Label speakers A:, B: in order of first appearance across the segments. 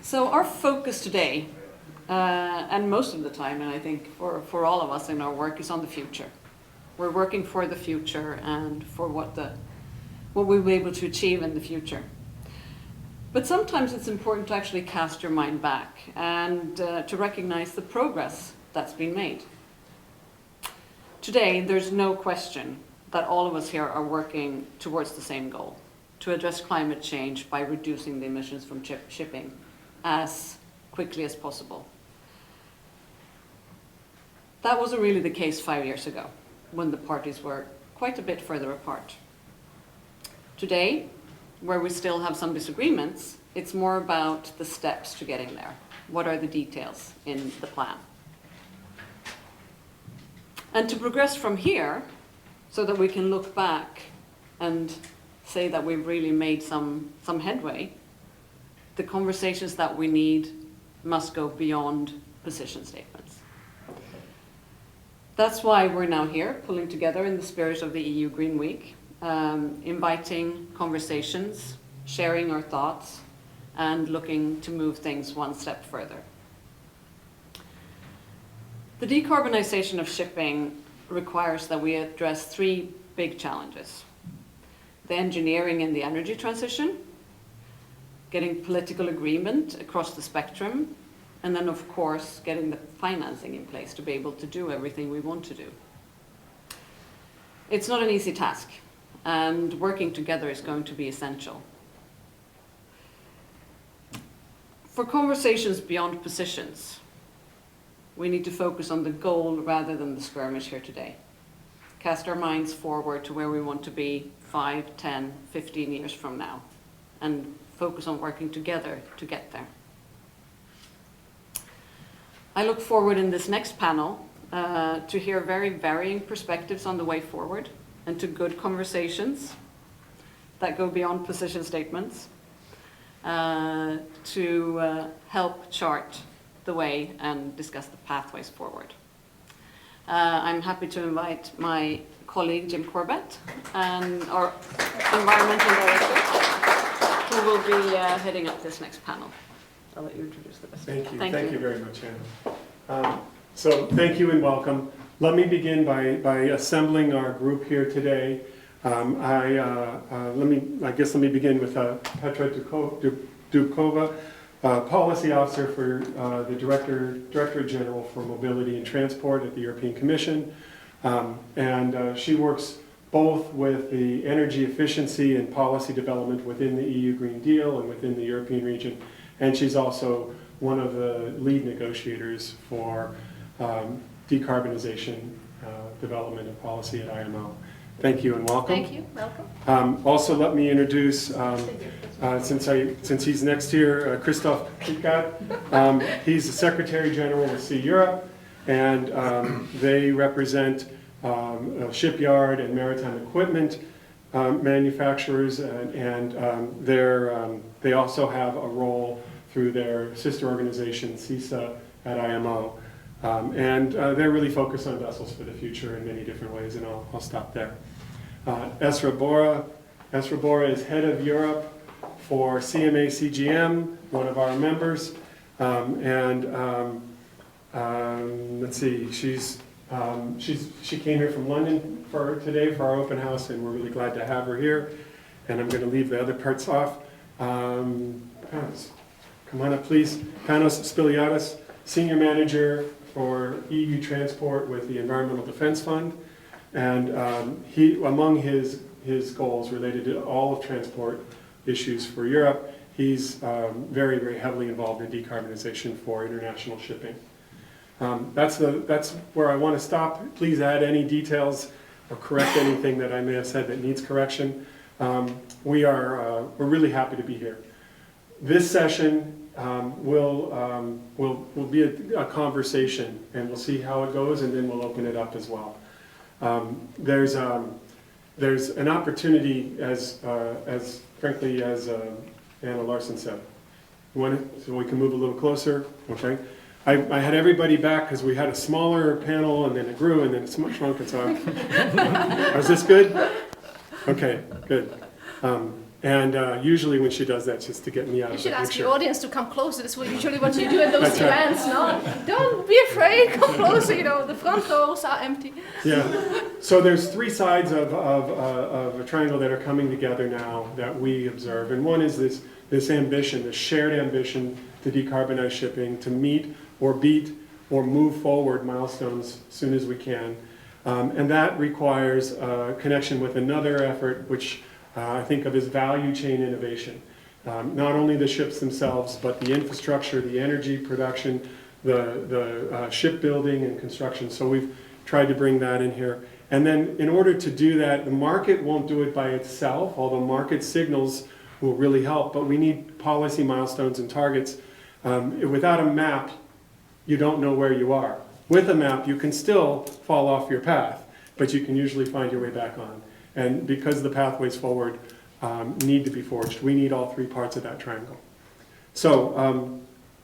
A: So our focus today, and most of the time, and I think for all of us in our work, is on the future. We're working for the future and for what we'll be able to achieve in the future. But sometimes it's important to actually cast your mind back and to recognize the progress that's been made. Today, there's no question that all of us here are working towards the same goal, to address climate change by reducing the emissions from shipping as quickly as possible. That wasn't really the case 5 years ago, when the parties were quite a bit further apart. Today, where we still have some disagreements, it's more about the steps to getting there. What are the details in the plan? And to progress from here, so that we can look back and say that we've really made some headway, the conversations that we need must go beyond position statements. That's why we're now here, pulling together in the spirit of the EU Green Week, inviting conversations, sharing our thoughts, and looking to move things one step further. The decarbonization of shipping requires that we address three big challenges: the engineering and the energy transition, getting political agreement across the spectrum, and then of course getting the financing in place to be able to do everything we want to do. It's not an easy task, and working together is going to be essential. For conversations beyond positions, we need to focus on the goal rather than the skirmish here today. Cast our minds forward to where we want to be 5, 10, 15 years from now, and focus on working together to get there. I look forward in this next panel to hear very varying perspectives on the way forward, and to good conversations that go beyond position statements to help chart the way and discuss the pathways forward. I'm happy to invite my colleague Jim Corbett, and our environmental director, who will be heading up this next panel. I'll let you introduce the rest.
B: Thank you. Thank you very much, Anna. So thank you and welcome. Let me begin by assembling our group here today. Let me begin with Petra Doubkova, Policy Officer for the Directorate General for Mobility and Transport at the European Commission. She works both with the energy efficiency and policy development within the EU Green Deal and within the European region. And she's also one of the lead negotiators for decarbonization development and policy at IMO. Thank you and welcome.
C: Thank you, welcome.
B: Also let me introduce, since he's next here, Christophe Tytgat. He's the Secretary General of Sea Europe, and they represent shipyard and maritime equipment manufacturers, and they also have a role through their sister organization, CISA, at IMO. They're really focused on vessels for the future in many different ways, and I'll stop there. Esra Bora. Esra Bora is head of Europe for CMA CGM, one of our members. Let's see, she came here from London today for our open house, and we're really glad to have her here. And I'm going to leave the other parts off. Panos, come on up, please. Panos Spiliotis, Senior Manager for EU Transport with the Environmental Defence Fund. And among his goals related to all of transport issues for Europe, he's very, very heavily involved in decarbonization for international shipping. That's where I want to stop. Please add any details or correct anything that I may have said that needs correction. We're really happy to be here. This session will be a conversation, and we'll see how it goes, and then we'll open it up as well. There's an opportunity, as frankly as Anna Larsson said. So we can move a little closer, okay? I had everybody back because we had a smaller panel, and then it grew, and then it shrunk, and so is this good? Okay, good. And usually when she does that, just to get me out of the picture.
C: You should ask the audience to come closer. This is usually what you do at those
B: That's right.
C: events, no? Don't be afraid, come closer, the front rows are empty.
B: Yeah, so there's three sides of a triangle that are coming together now that we observe. And one is this ambition, this shared ambition to decarbonize shipping, to meet or beat or move forward milestones as soon as we can. And that requires a connection with another effort, which I think of as value chain innovation. Not only the ships themselves, but the infrastructure, the energy production, the shipbuilding and construction. So we've tried to bring that in here. And then in order to do that, the market won't do it by itself, although market signals will really help, but we need policy milestones and targets. Without a map, you don't know where you are. With a map, you can still fall off your path, but you can usually find your way back on. And because the pathways forward need to be forged, we need all three parts of that triangle. So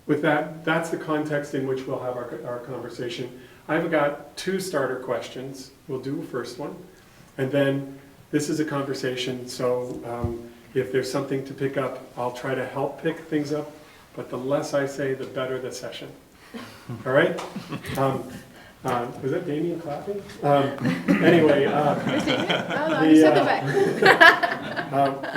B: with that, that's the context in which we'll have our conversation. I've got two starter questions. We'll do a first one. And then this is a conversation, so if there's something to pick up, I'll try to help pick things up. But the less I say, the better the session. All right? Was that Damien clapping? Anyway.
C: No, you said the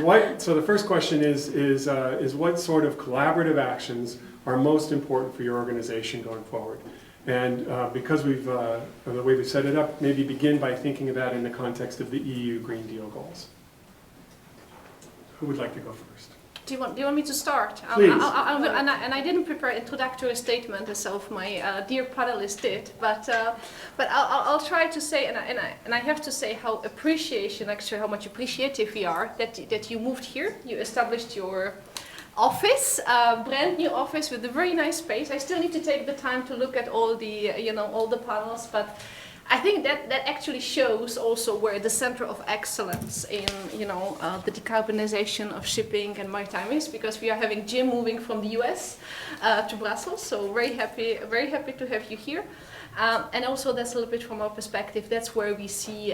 C: back.
B: So the first question is what sort of collaborative actions are most important for your organization going forward? And because the way we set it up, maybe begin by thinking of that in the context of the EU Green Deal goals. Who would like to go first?
C: Do you want me to start?
B: Please.
C: And I didn't prepare an introductory statement as some of my dear panelists did, but I'll try to say, and I have to say how much appreciative we are that you moved here, you established your office, brand new office with a very nice space. I still need to take the time to look at all the all the panels, but I think that actually shows also where the center of excellence in the decarbonization of shipping and maritime is, because we are having Jim moving from the US to Brussels, so very happy to have you here. And also that's a little bit from our perspective, that's where we see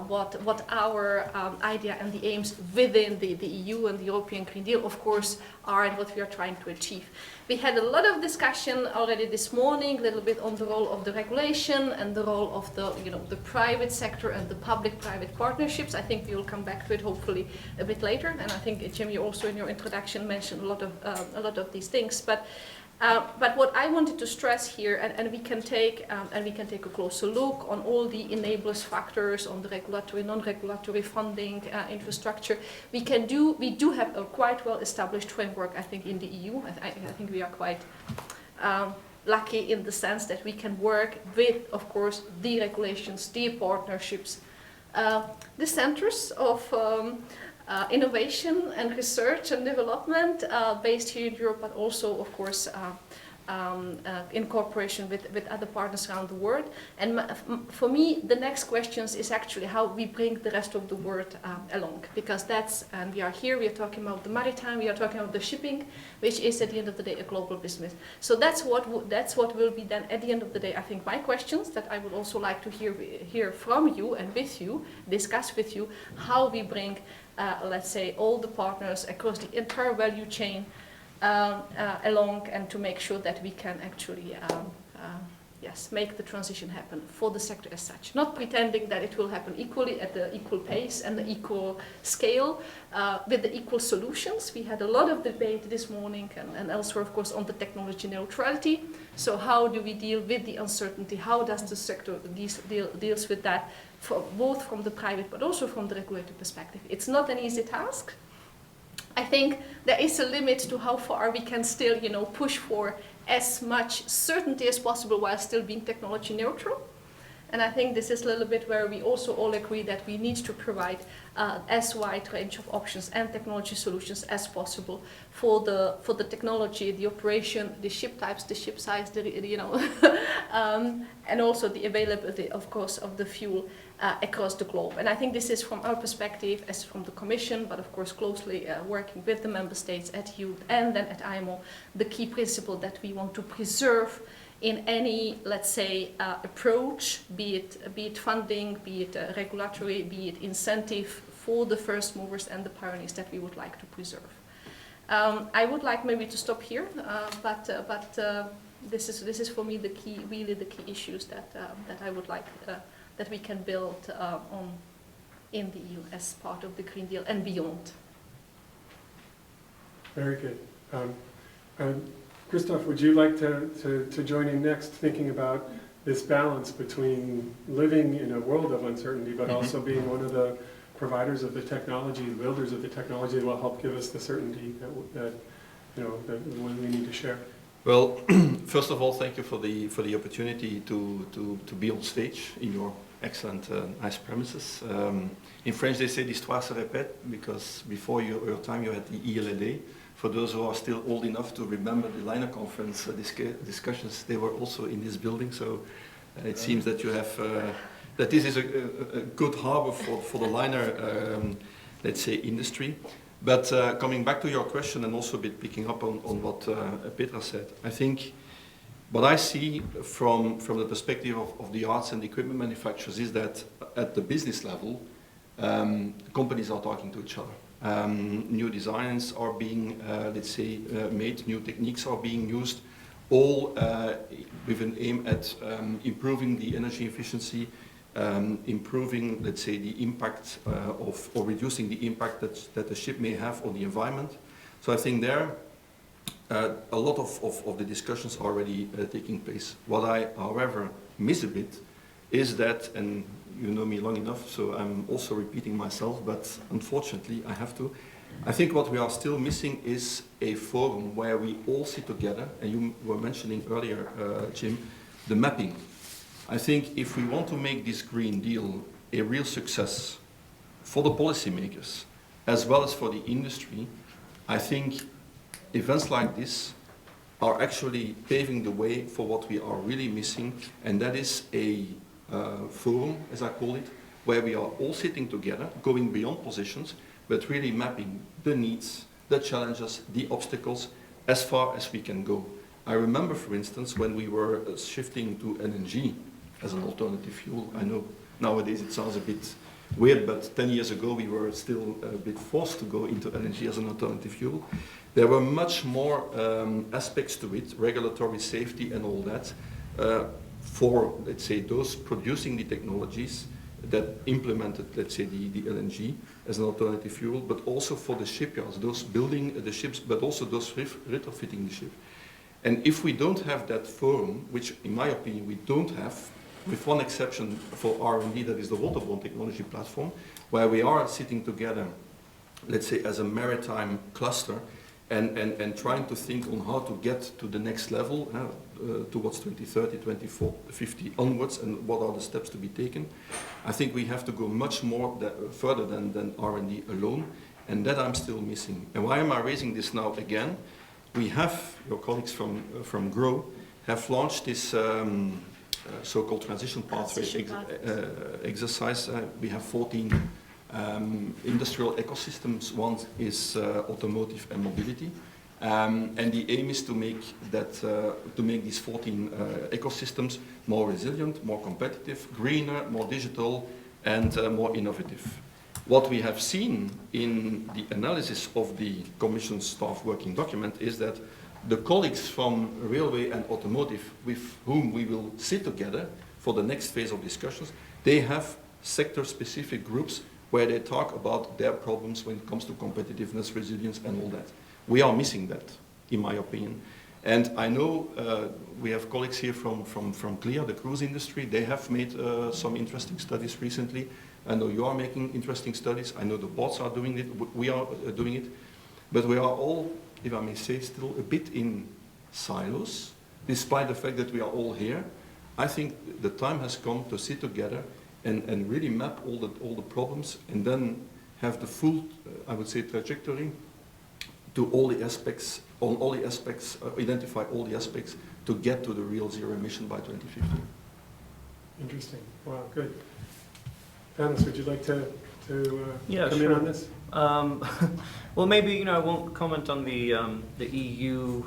C: what our idea and the aims within the EU and the European Green Deal, of course, are and what we are trying to achieve. We had a lot of discussion already this morning, a little bit on the role of the regulation and the role of the private sector and the public-private partnerships. I think we will come back to it hopefully a bit later. And I think, Jim, you also in your introduction mentioned a lot of these things. But what I wanted to stress here, and we can take a closer look on all the enablers factors, on the regulatory, non-regulatory funding, infrastructure. We do have a quite well-established framework, I think, in the EU. I think we are quite lucky in the sense that we can work with, of course, the regulations, the partnerships, the centers of innovation and research and development based here in Europe, but also, of course, in cooperation with other partners around the world. And for me, the next questions is actually how we bring the rest of the world along, because and we are here, we are talking about the maritime, we are talking about the shipping, which is at the end of the day a global business. So that's what will be then at the end of the day, I think, my questions that I would also like to hear from you and with you, discuss with you, how we bring let's say, all the partners across the entire value chain along, and to make sure that we can actually make the transition happen for the sector as such. Not pretending that it will happen equally at the equal pace and the equal scale with the equal solutions. We had a lot of debate this morning and elsewhere, of course, on the technology neutrality. So how do we deal with the uncertainty? How does the sector deals with that, both from the private but also from the regulator perspective? It's not an easy task. I think there is a limit to how far we can still, push for as much certainty as possible while still being technology neutral. And I think this is a little bit where we also all agree that we need to provide as wide range of options and technology solutions as possible for the technology, the operation, the ship types, the ship size, and also the availability, of course, of the fuel across the globe. And I think this is from our perspective, as from the Commission, but of course closely working with the member states at EU and then at IMO, the key principle that we want to preserve in any, let's say, approach, be it funding, be it regulatory, be it incentive for the first movers and the pioneers that we would like to preserve. I would like maybe to stop here, but this is for me the key, really the key issues that I would like that we can build on in the EU as part of the Green Deal and beyond.
B: Very good. Christophe, would you like to join in next, thinking about this balance between living in a world of uncertainty, but also being one of the providers of the technology, the builders of the technology that will help give us the certainty that we need to share?
D: Well, first of all, thank you for the opportunity to be on stage in your excellent, nice premises. In French, they say l'histoire se répète, because before your time you had the ELLA. For those who are still old enough to remember the Liner Conference discussions, they were also in this building. So it seems that you have that this is a good harbor for the liner, let's say, industry. But coming back to your question and also a bit picking up on what Petra said, I think what I see from the perspective of the arts and equipment manufacturers is that at the business level, companies are talking to each other. New designs are being, let's say, made, new techniques are being used, all with an aim at improving the energy efficiency, improving, let's say, the impact or reducing the impact that the ship may have on the environment. So I think there a lot of the discussions are already taking place. What I, however, miss a bit is that, and you know me long enough, so I'm also repeating myself, but unfortunately I have to. I think what we are still missing is a forum where we all sit together, and you were mentioning earlier, Jim, the mapping. I think if we want to make this Green Deal a real success for the policymakers, as well as for the industry, I think events like this are actually paving the way for what we are really missing, and that is a forum, as I call it, where we are all sitting together, going beyond positions, but really mapping the needs, the challenges, the obstacles, as far as we can go. I remember, for instance, when we were shifting to LNG as an alternative fuel. I know nowadays it sounds a bit weird, but 10 years ago we were still a bit forced to go into LNG as an alternative fuel. There were much more aspects to it, regulatory safety and all that, for, let's say, those producing the technologies that implemented, let's say, the LNG as an alternative fuel, but also for the shipyards, those building the ships, but also those retrofitting the ship. And if we don't have that forum, which in my opinion we don't have, with one exception for R&D, that is the waterborne technology platform, where we are sitting together, let's say, as a maritime cluster, and trying to think on how to get to the next level, towards 2030, 2050 onwards, and what are the steps to be taken. I think we have to go much more further than R&D alone, and that I'm still missing. And why am I raising this now again? We have, your colleagues from GROW have launched this so-called transition pathway exercise. We have 14 industrial ecosystems. One is automotive and mobility, and the aim is to make that to make these 14 ecosystems more resilient, more competitive, greener, more digital, and more innovative. What we have seen in the analysis of the Commission staff working document is that the colleagues from railway and automotive, with whom we will sit together for the next phase of discussions, they have sector-specific groups where they talk about their problems when it comes to competitiveness, resilience, and all that. We are missing that, in my opinion. And I know we have colleagues here from CLIA, the cruise industry. They have made some interesting studies recently. I know you are making interesting studies. I know the boards are doing it. We are doing it. But we are all, if I may say, still a bit in silos, despite the fact that we are all here. I think the time has come to sit together and really map all the problems, and then have the full, I would say, trajectory to all the aspects, identify all the aspects to get to the real zero emission by 2050.
B: Interesting. Wow, good. Panos, would you like to
E: yeah,
B: come
E: sure.
B: in on this?
E: Well, maybe I won't comment on the EU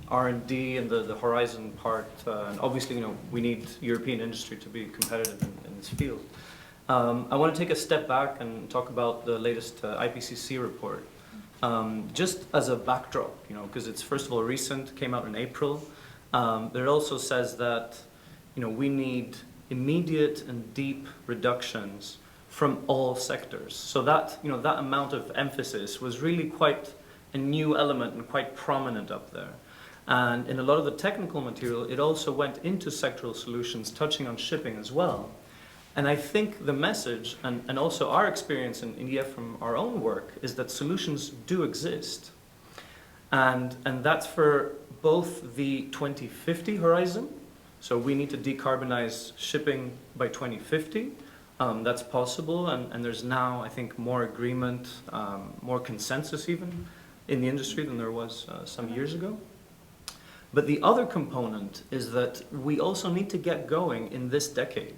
E: R&D and the Horizon part. And obviously, we need European industry to be competitive in this field. I want to take a step back and talk about the latest IPCC report. Just as a backdrop, because it's first of all recent, came out in April. It also says that, we need immediate and deep reductions from all sectors. So that, that amount of emphasis was really quite a new element and quite prominent up there. And in a lot of the technical material, it also went into sectoral solutions, touching on shipping as well. And I think the message, and also our experience in India from our own work, is that solutions do exist. And that's for both the 2050 horizon, so we need to decarbonize shipping by 2050. That's possible, and there's now, I think, more agreement, more consensus even in the industry than there was some years ago. But the other component is that we also need to get going in this decade,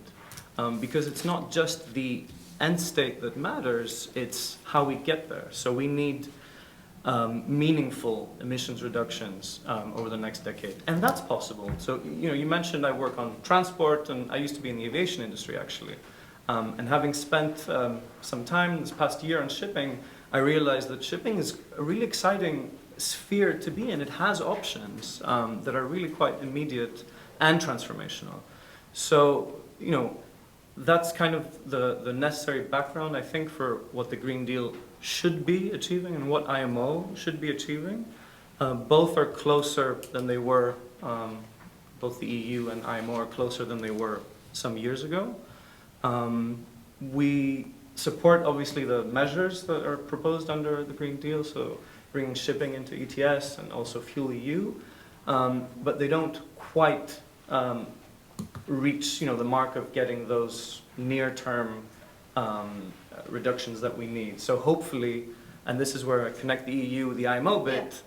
E: because it's not just the end state that matters, it's how we get there. So we need meaningful emissions reductions over the next decade, and that's possible. So you mentioned I work on transport, and I used to be in the aviation industry actually, and having spent some time this past year on shipping, I realized that shipping is a really exciting sphere to be in. It has options that are really quite immediate and transformational. So that's kind of the necessary background, I think, for what the Green Deal should be achieving and what IMO should be achieving. Both are closer than they were, both the EU and IMO are closer than they were some years ago. We support, obviously, the measures that are proposed under the Green Deal, so bringing shipping into ETS and also Fuel EU, but they don't quite reach the mark of getting those near-term reductions that we need. So hopefully, and this is where I connect the EU, the IMO bit,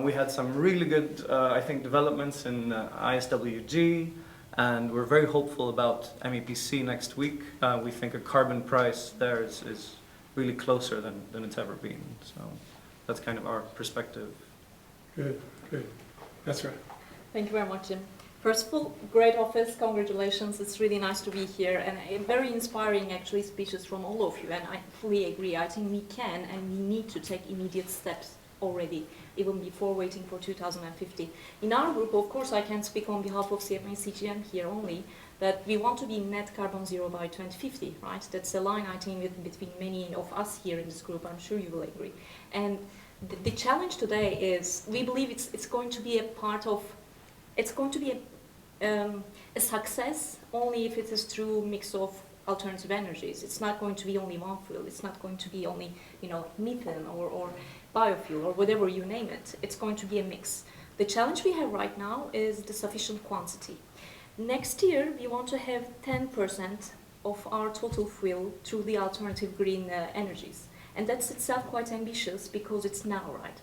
E: we had some really good, I think, developments in ISWG, and we're very hopeful about MEPC next week. We think a carbon price there is really closer than it's ever been. So that's kind of our perspective.
B: Good, good. That's right.
F: Thank you very much, Jim. First of all, great office, congratulations. It's really nice to be here, and very inspiring actually speeches from all of you, and I fully agree. I think we can and we need to take immediate steps already, even before waiting for 2050. In our group, of course, I can speak on behalf of CFA and CGM here only, that we want to be net carbon zero by 2050, right? That's a line, I think, between many of us here in this group. I'm sure you will agree. And the challenge today is, we believe it's going to be a part of, it's going to be a success only if it is through mix of alternative energies. It's not going to be only one fuel. It's not going to be only, methane or biofuel or whatever you name it. It's going to be a mix. The challenge we have right now is the sufficient quantity. Next year, we want to have 10% of our total fuel through the alternative green energies. And that's itself quite ambitious because it's now, right?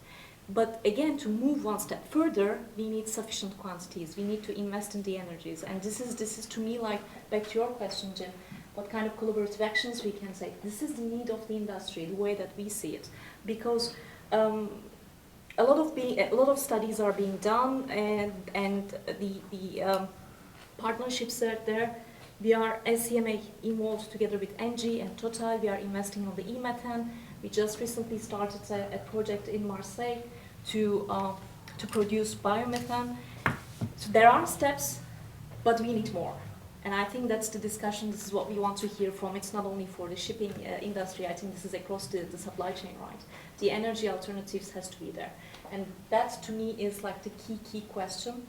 F: But again, to move one step further, we need sufficient quantities. We need to invest in the energies. And this is to me, like, back to your question, Jim, what kind of collaborative actions we can take. This is the need of the industry, the way that we see it. Because a lot of studies are being done, and the partnerships are there. We are, as CMA, involved together with ENGIE and Total. We are investing on the e-methane. We just recently started a project in Marseille to produce biomethane. So there are steps, but we need more. And I think that's the discussion. This is what we want to hear from. It's not only for the shipping industry. I think this is across the supply chain, right? The energy alternatives has to be there. And that, to me, is like the key question.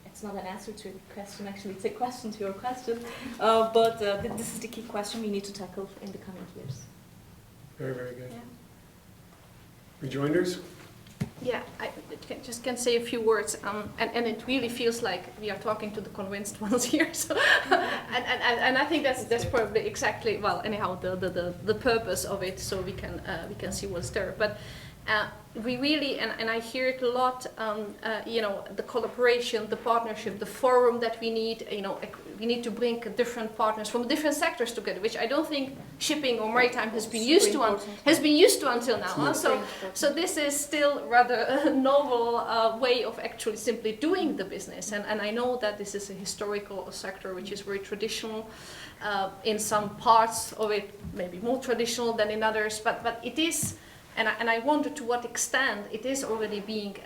F: It's not an answer to your question, actually. It's a question to your question. But this is the key question we need to tackle in the coming years.
B: Very, very good.
F: Yeah.
B: Rejoinders?
C: Yeah, I just can say a few words, and it really feels like we are talking to the convinced ones here. So, and I think that's probably exactly, well, anyhow, the purpose of it, so we can see what's there. But We really, and I hear it a lot, you know, the collaboration, the partnership, the forum that we need, you know, we need to bring different partners from different sectors together, which I don't think shipping or maritime has been used to until now. Huh? So this is still rather a novel way of actually simply doing the business. And I know that this is a historical sector which is very traditional. In some parts of it, maybe more traditional than in others, but it is. And I wonder to what extent it is already being,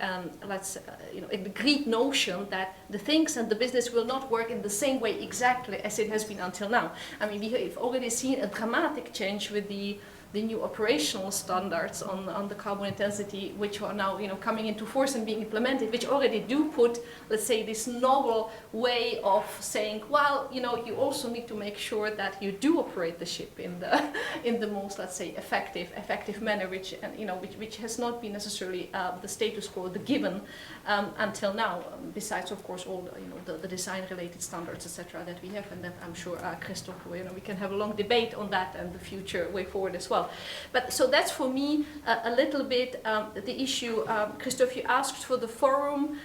C: you know, a Greek notion that the things and the business will not work in the same way exactly as it has been until now. I mean, we've already seen a dramatic change with the new operational standards on the carbon intensity, which are now, you know, coming into force and being implemented, which already do put, let's say, this novel way of saying, well, you know, you also need to make sure that you do operate the ship in the most, let's say, effective manner, which has not been necessarily the status quo, the given until now. Besides, of course, all the design-related standards, etc., that we have, and that I'm sure Christophe, you know, we can have a long debate on that and the future way forward as well. But so that's for me a little bit the issue. Christophe, you asked for the forum.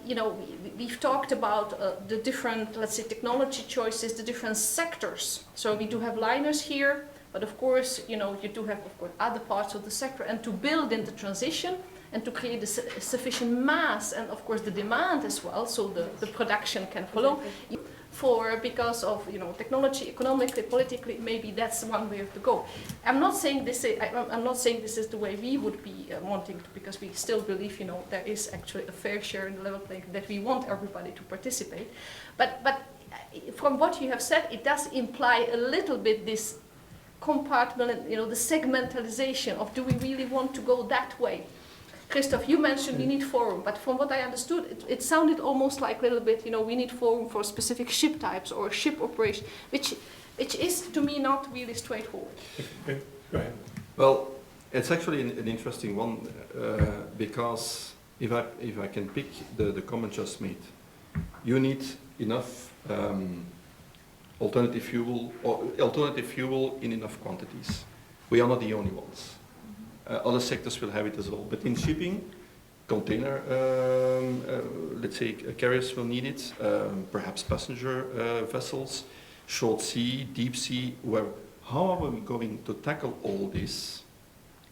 C: You know, we've talked about the different, let's say, technology choices, the different sectors. So we do have liners here, but of course, you know, you do have, of course, other parts of the sector, and to build in the transition and to create a sufficient mass and, of course, the demand as well, so the production can follow. Because of, you know, technology, economically, politically, maybe that's one way to go. I'm not saying this is the way we would be wanting to, because we still believe, you know, there is actually a fair share in the level playing that we want everybody to participate. But from what you have said, it does imply a little bit this compartment, you know, the segmentalization of, do we really want to go that way? Christophe, you mentioned we need forum, but from what I understood, it sounded almost like a little bit, you know, we need forum for specific ship types or ship operation, which is to me not really straightforward.
B: Okay. Go ahead.
D: Well, it's actually an interesting one because if I can pick the comment just made, you need enough alternative fuel in enough quantities. We are not the only ones. Other sectors will have it as well. But in shipping, container, let's say, carriers will need it, perhaps passenger vessels, short sea, deep sea, how are we going to tackle all this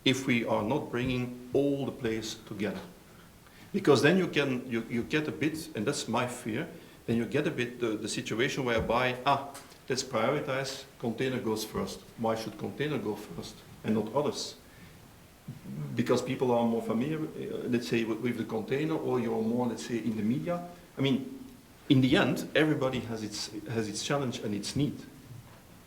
D: if we are not bringing all the players together? Because then you get a bit, and that's my fear, then you get a bit the situation whereby, let's prioritize, container goes first. Why should container go first and not others? Because people are more familiar, let's say, with the container, or you're more, let's say, in the media. I mean, in the end, everybody has its challenge and its need.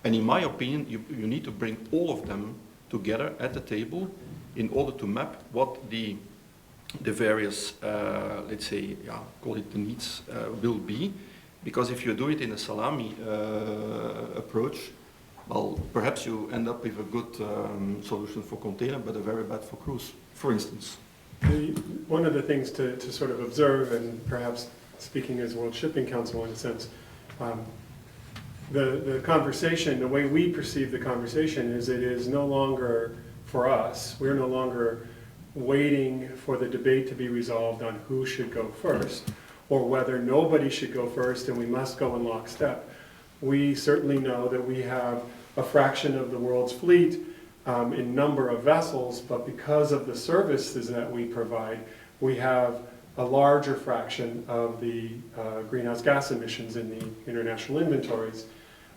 D: And in my opinion, you need to bring all of them together at the table in order to map what the various, let's say, call it the needs, will be. Because if you do it in a salami approach, well, perhaps you end up with a good solution for container, but a very bad for cruise, for instance.
B: One of the things to sort of observe, and perhaps speaking as World Shipping Council in a sense, the conversation, the way we perceive the conversation is it is no longer for us, we're no longer waiting for the debate to be resolved on who should go first, or whether nobody should go first and we must go in lockstep. We certainly know that we have a fraction of the world's fleet in number of vessels, but because of the services that we provide, we have a larger fraction of the greenhouse gas emissions in the international inventories.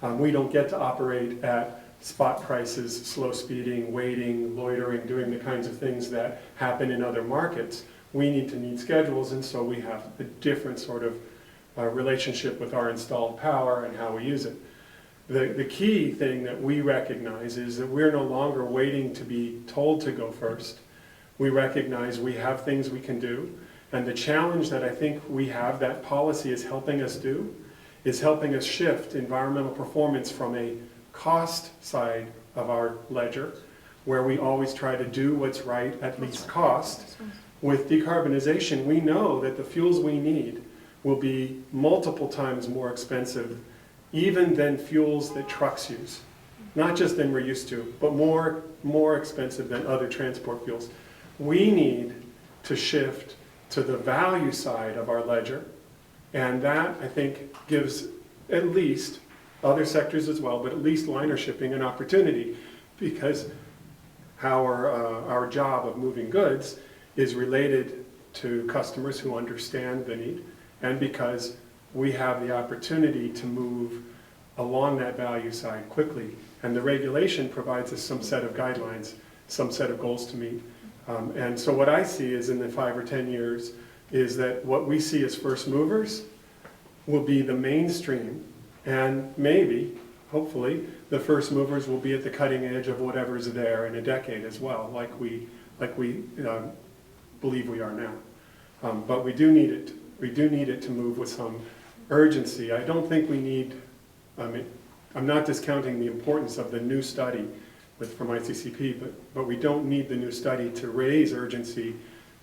B: We don't get to operate at spot prices, slow speeding, waiting, loitering, doing the kinds of things that happen in other markets. We need to meet schedules, and so we have a different sort of relationship with our installed power and how we use it. The key thing that we recognize is that we're no longer waiting to be told to go first. We recognize we have things we can do, and the challenge that I think we have, that policy is helping us do, is helping us shift environmental performance from a cost side of our ledger, where we always try to do what's right at least cost. With decarbonization, we know that the fuels we need will be multiple times more expensive even than fuels that trucks use. Not just than we're used to, but more expensive than other transport fuels. We need to shift to the value side of our ledger, and that, I think, gives at least other sectors as well, but at least liner shipping an opportunity, because our job of moving goods is related to customers who understand the need, and because we have the opportunity to move along that value side quickly. And the regulation provides us some set of guidelines, some set of goals to meet. And so what I see is in the 5 or 10 years is that what we see as first movers will be the mainstream, and maybe, hopefully, the first movers will be at the cutting edge of whatever's there in a decade as well, like we believe we are now. But we do need it. We do need it to move with some urgency. I don't think we need. I'm not discounting the importance of the new study from ICCP, but we don't need the new study to raise urgency.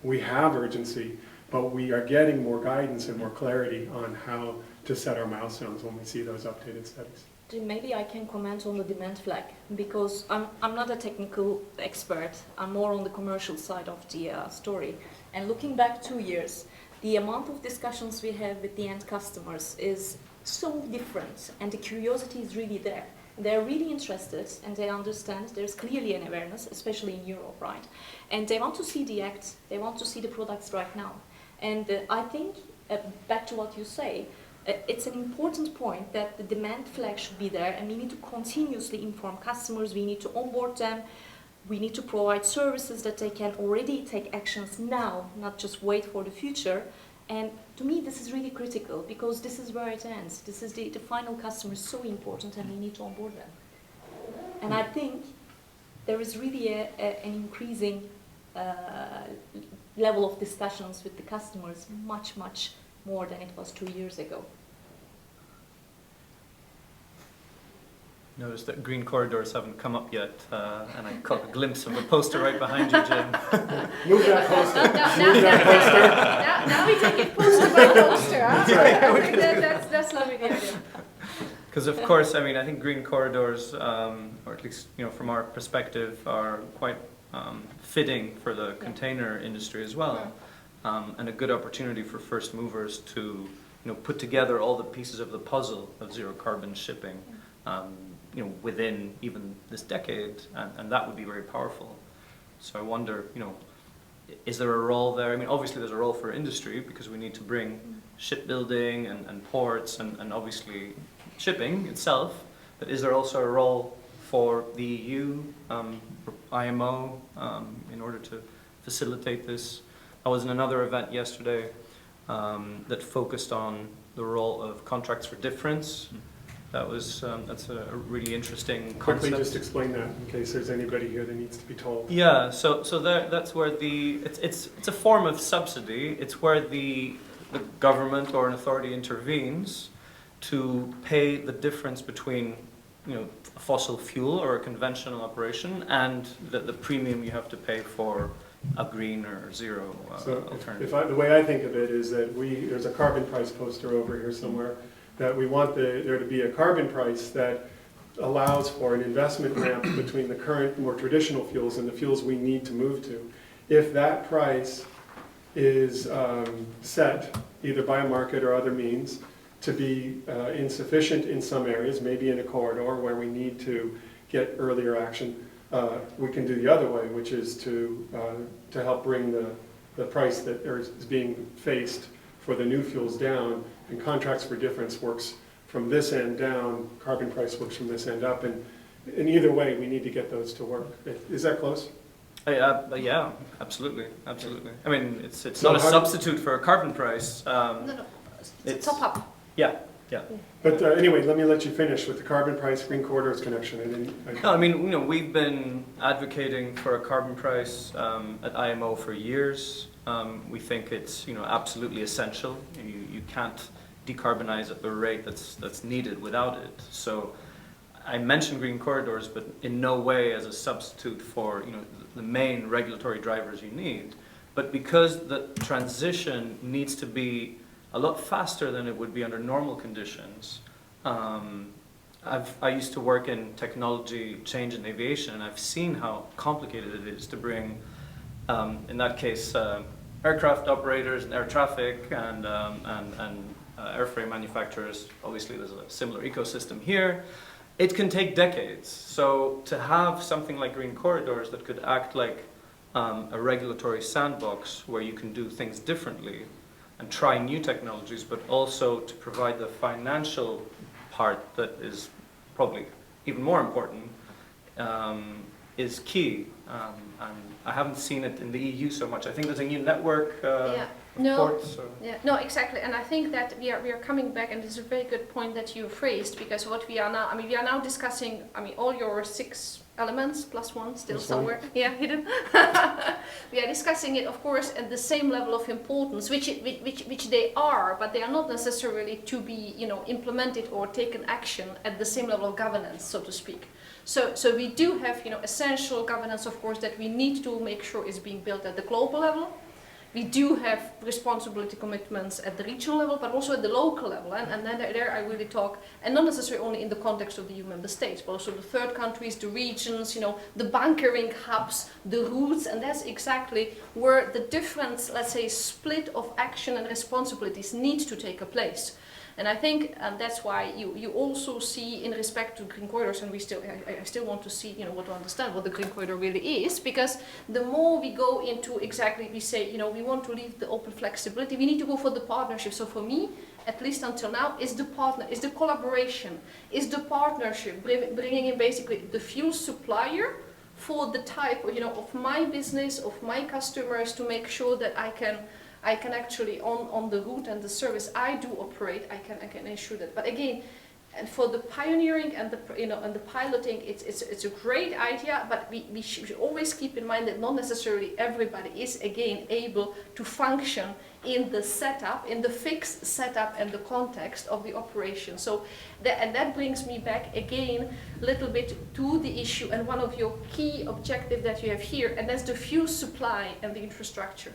B: We have urgency, but we are getting more guidance and more clarity on how to set our milestones when we see those updated studies.
F: Maybe I can comment on the demand flag, because I'm not a technical expert. I'm more on the commercial side of the story. And looking back 2 years, the amount of discussions we have with the end customers is so different, and the curiosity is really there. They're really interested, and they understand there's clearly an awareness, especially in Europe, right? And they want to see the act, they want to see the products right now. And I think, back to what you say, it's an important point that the demand flag should be there, and we need to continuously inform customers, we need to onboard them, we need to provide services that they can already take actions now, not just wait for the future. And to me, this is really critical, because this is where it ends. This is the final customer is so important, and we need to onboard them. And I think there is really an increasing level of discussions with the customers, much, much more than it was 2 years ago.
E: Notice that green corridors haven't come up yet, and I caught a glimpse of a poster right behind you, Jim.
B: Move that poster. Move that poster.
C: Now we take it poster by poster. Huh? That's lovely idea.
E: Because of course, I mean, I think green corridors, or at least from our perspective, are quite fitting for the container industry as well, and a good opportunity for first movers to put together all the pieces of the puzzle of zero carbon shipping. Within even this decade, and that would be very powerful. So I wonder, is there a role there? I mean, obviously there's a role for industry, because we need to bring shipbuilding and ports and obviously shipping itself, but is there also a role for the EU, IMO, in order to facilitate this? I was in another event yesterday that focused on the role of contracts for difference. That's a really interesting concept.
B: Quickly, just explain that in case there's anybody here that needs to be told.
E: Yeah, so that's where it's a form of subsidy. It's where the government or an authority intervenes to pay the difference between a fossil fuel or a conventional operation and the premium you have to pay for a green or zero alternative.
B: The way I think of it is that there's a carbon price poster over here somewhere, that we want there to be a carbon price that allows for an investment ramp between the current more traditional fuels and the fuels we need to move to. If that price is set either by a market or other means to be insufficient in some areas, maybe in a corridor where we need to get earlier action, we can do the other way, which is to help bring the price that is being faced for the new fuels down. And contracts for difference works from this end down, carbon price works from this end up, and in either way we need to get those to work. Is that close?
E: Yeah, absolutely. I mean, it's not a substitute for a carbon price.
C: No, it's top up.
E: Yeah.
B: But anyway, let me let you finish with the carbon price, green corridors connection.
E: No, I mean, we've been advocating for a carbon price at IMO for years. We think it's absolutely essential. You can't decarbonize at the rate that's needed without it. So I mentioned green corridors, but in no way as a substitute for the main regulatory drivers you need. But because the transition needs to be a lot faster than it would be under normal conditions. I used to work in technology change in aviation, and I've seen how complicated it is to bring In that case, aircraft operators and air traffic and airframe manufacturers, obviously there's a similar ecosystem here. It can take decades. So to have something like green corridors that could act like a regulatory sandbox where you can do things differently and try new technologies, but also to provide the financial part that is probably even more important, is key. And I haven't seen it in the EU so much. I think there's a new network ports.
C: Yeah, no, exactly. And I think that we are coming back, and this is a very good point that you phrased, because what we are now, I mean, we are now discussing, I mean, all your 6 elements, plus one still
B: Plus
C: somewhere,
B: one.
C: yeah, hidden. We are discussing it, of course, at the same level of importance, which they are, but they are not necessarily to be, you know, implemented or taken action at the same level of governance, so to speak. So we do have, you know, essential governance, of course, that we need to make sure is being built at the global level. We do have responsibility commitments at the regional level, but also at the local level. And then there I really talk, and not necessarily only in the context of the EU member states, but also the third countries, the regions, you know, the bunkering hubs, the routes, and that's exactly where the different, let's say, split of action and responsibilities needs to take place. And I think that's why you also see, in respect to green corridors, and I still want to see, you know, to understand what the green corridor really is, because the more we go into exactly, we say, you know, we want to leave the open flexibility, we need to go for the partnership. So for me, at least until now, is the collaboration, is the partnership, bringing in basically the fuel supplier for the type, you know, of my business, of my customers, to make sure that I can actually, on the route and the service I do operate, I can ensure that. But again, and for the pioneering and the, you know, and the piloting, it's a great idea, but we should always keep in mind that not necessarily everybody is again able to function in the setup, in the fixed setup and the context of the operation. So that brings me back again a little bit to the issue and one of your key objectives that you have here, and that's the fuel supply and the infrastructure.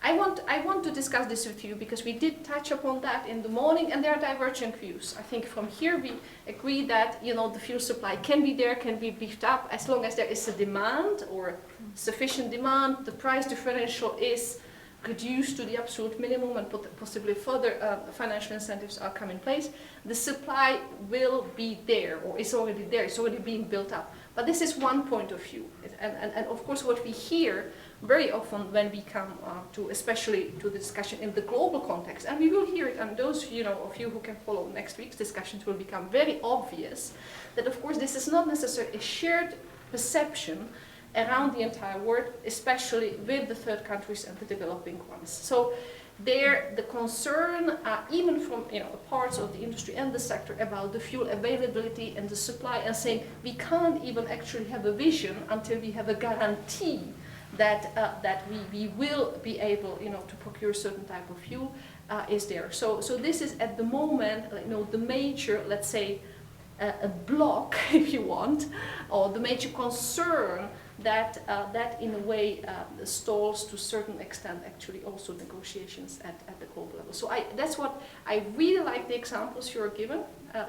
C: I want to discuss this with you because we did touch upon that in the morning, and there are divergent views. I think from here we agree that, you know, the fuel supply can be there, can be beefed up, as long as there is a demand or sufficient demand, the price differential is reduced to the absolute minimum, and possibly further financial incentives are coming in place. The supply will be there, or is already there, it's already being built up. But this is one point of view, and of course what we hear very often when we come to, especially to the discussion in the global context, and we will hear it, and those, you know, of you who can follow next week's discussions will become very obvious, that of course this is not necessarily a shared perception around the entire world, especially with the third countries and the developing ones. So there, the concern, even from, you know, parts of the industry and the sector, about the fuel availability and the supply, and saying we can't even actually have a vision until we have a guarantee that we will be able, you know, to procure a certain type of fuel, is there. So this is at the moment, you know, the major, let's say, a block, if you want, or the major concern that in a way stalls to a certain extent actually also negotiations at the global level. So that's what I really like, the examples you're given,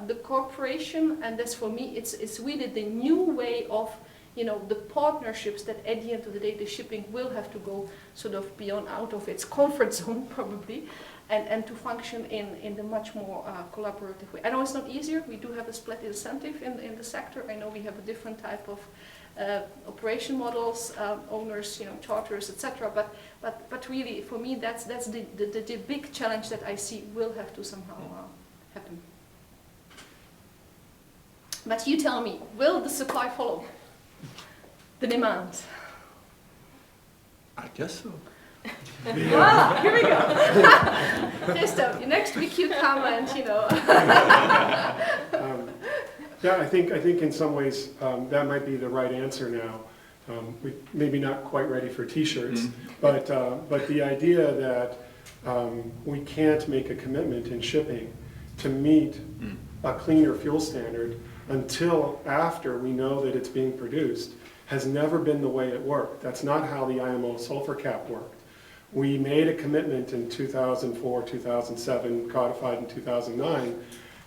C: the cooperation, and that's for me it's really the new way of, you know, the partnerships that at the end of the day the shipping will have to go sort of beyond, out of its comfort zone probably, and to function in the much more collaborative way. I know it's not easier, we do have a split incentive in the sector. I know we have a different type of operation models, owners, you know, charters, etc. But really, for me, that's the big challenge that I see will have to somehow happen. But you tell me, will the supply follow the demand?
D: I guess so.
C: Voila, here we go. Christophe, next week you come and, you know.
B: Yeah, I think in some ways that might be the right answer now. We maybe not quite ready for T-shirts, but the idea that we can't make a commitment in shipping to meet a cleaner fuel standard until after we know that it's being produced has never been the way it worked. That's not how the IMO sulfur cap worked. We made a commitment in 2004, 2007, codified in 2009,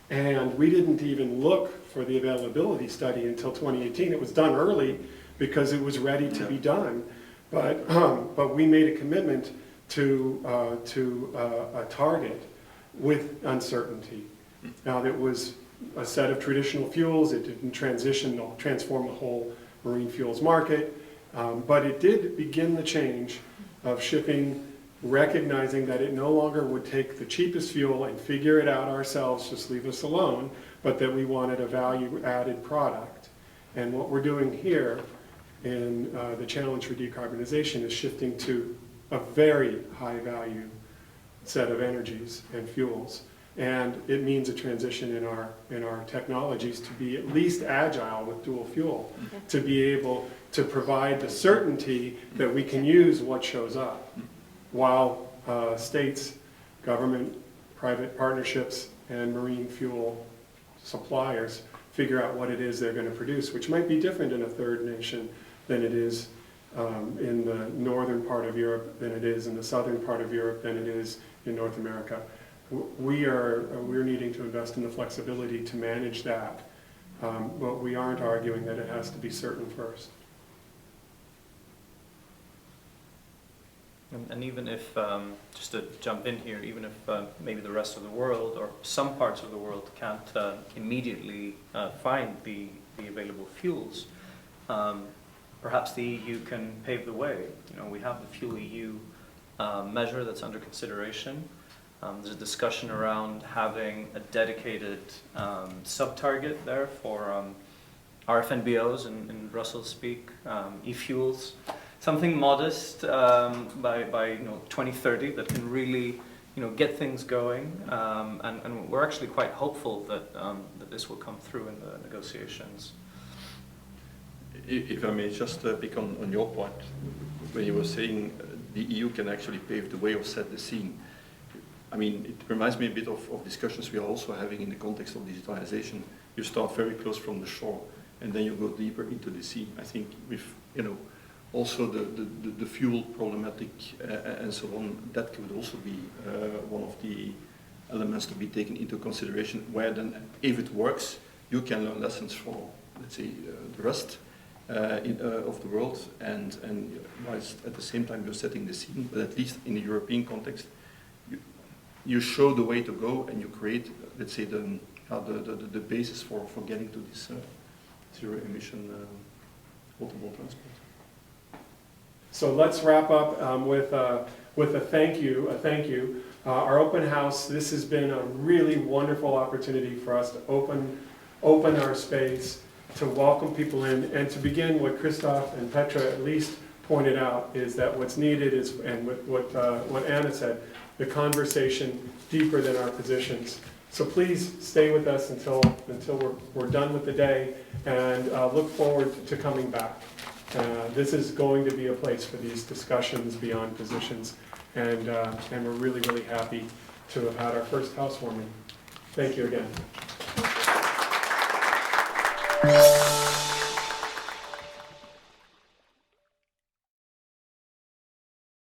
B: and we didn't even look for the availability study until 2018. It was done early because it was ready to be done. But we made a commitment to a target with uncertainty. Now, it was a set of traditional fuels. It didn't transform the whole marine fuels market, but it did begin the change of shipping, recognizing that it no longer would take the cheapest fuel and figure it out ourselves, just leave us alone, but that we wanted a value-added product. And what we're doing here in the challenge for decarbonization is shifting to a very high-value set of energies and fuels. And it means a transition in our technologies to be at least agile with dual fuel, to be able to provide the certainty that we can use what shows up, while states, government, private partnerships, and marine fuel suppliers figure out what it is they're going to produce, which might be different in a third nation than it is in the northern part of Europe, than it is in the southern part of Europe, than it is in North America. We're needing to invest in the flexibility to manage that, but we aren't arguing that it has to be certain first.
E: And even if, just to jump in here, even if maybe the rest of the world or some parts of the world can't immediately find the available fuels, perhaps the EU can pave the way. You know, we have the Fuel EU measure that's under consideration. There's a discussion around having a dedicated sub-target there for RFNBOs in Brussels speak, e-fuels. Something modest by 2030 that can really get things going, and we're actually quite hopeful that that this will come through in the negotiations.
D: If I may just pick on your point, when you were saying the EU can actually pave the way or set the scene. I mean, it reminds me a bit of discussions we are also having in the context of digitalization. You start very close from the shore, and then you go deeper into the sea. I think with also the fuel problematic and so on, that could also be one of the elements to be taken into consideration, where then, if it works, you can learn lessons for, let's say, the rest of the world, and whilst at the same time you're setting the scene, but at least in the European context, you show the way to go, and you create, let's say, the basis for getting to this zero emission waterborne transport.
B: So let's wrap up with a thank you. Our open house, this has been a really wonderful opportunity for us to open our space, to welcome people in, and to begin what Christophe and Petra at least pointed out, is that what's needed is, and what Anna said, the conversation deeper than our positions. So please stay with us until we're done with the day, and look forward to coming back. This is going to be a place for these discussions beyond positions, and we're really, really happy to have had our first housewarming. Thank you again.